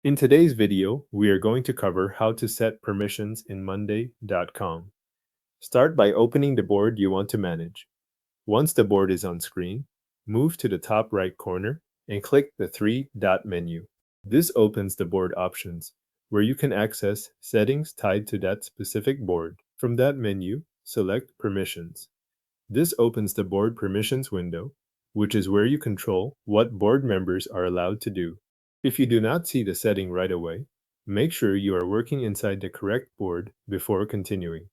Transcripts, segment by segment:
In today's video, we are going to cover how to set permissions in monday.com. Start by opening the board you want to manage. Once the board is on screen, move to the top right corner and click the three-dot menu. This opens the board options, where you can access settings tied to that specific board. From that menu, select Permissions. This opens the Board Permissions window, which is where you control what board members are allowed to do. If you do not see the setting right away, make sure you are working inside the correct board before continuing.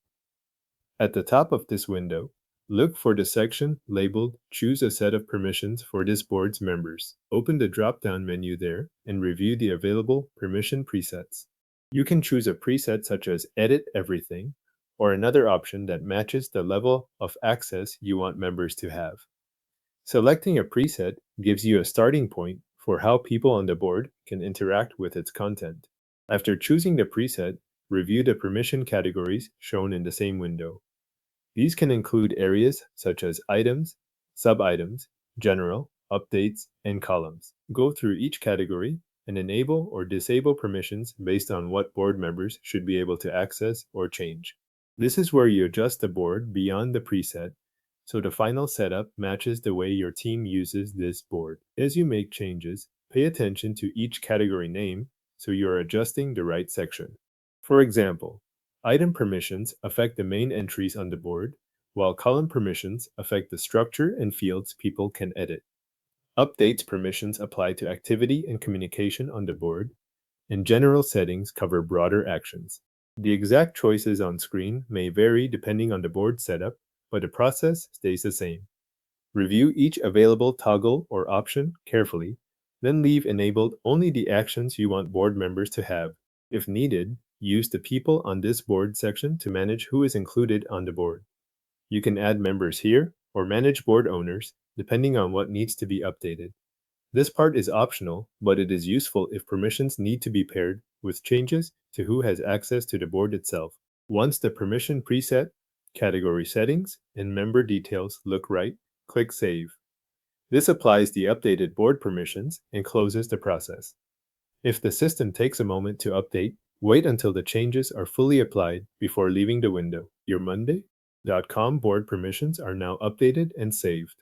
At the top of this window, look for the section labeled Choose a set of permissions for this board's members. Open the drop-down menu there and review the available permission presets. You can choose a preset such as Edit Everything or another option that matches the level of access you want members to have. Selecting a preset gives you a starting point for how people on the board can interact with its content. After choosing the preset, review the permission categories shown in the same window. These can include areas such as items, sub-items, general, updates, and columns. Go through each category and enable or disable permissions based on what board members should be able to access or change. This is where you adjust the board beyond the preset so the final setup matches the way your team uses this board. As you make changes, pay attention to each category name so you are adjusting the right section. For example, item permissions affect the main entries on the board, while column permissions affect the structure and fields people can edit. Updates permissions apply to activity and communication on the board, and general settings cover broader actions. The exact choices on screen may vary depending on the board setup, but the process stays the same. Review each available toggle or option carefully, then leave enabled only the actions you want board members to have. If needed, use the People on this board section to manage who is included on the board. You can add members here or manage board owners, depending on what needs to be updated. This part is optional, but it is useful if permissions need to be paired with changes to who has access to the board itself. Once the permission preset, category settings, and member details look right, click Save. This applies the updated board permissions and closes the process. If the system takes a moment to update, wait until the changes are fully applied before leaving the window. Your monday.com board permissions are now updated and saved.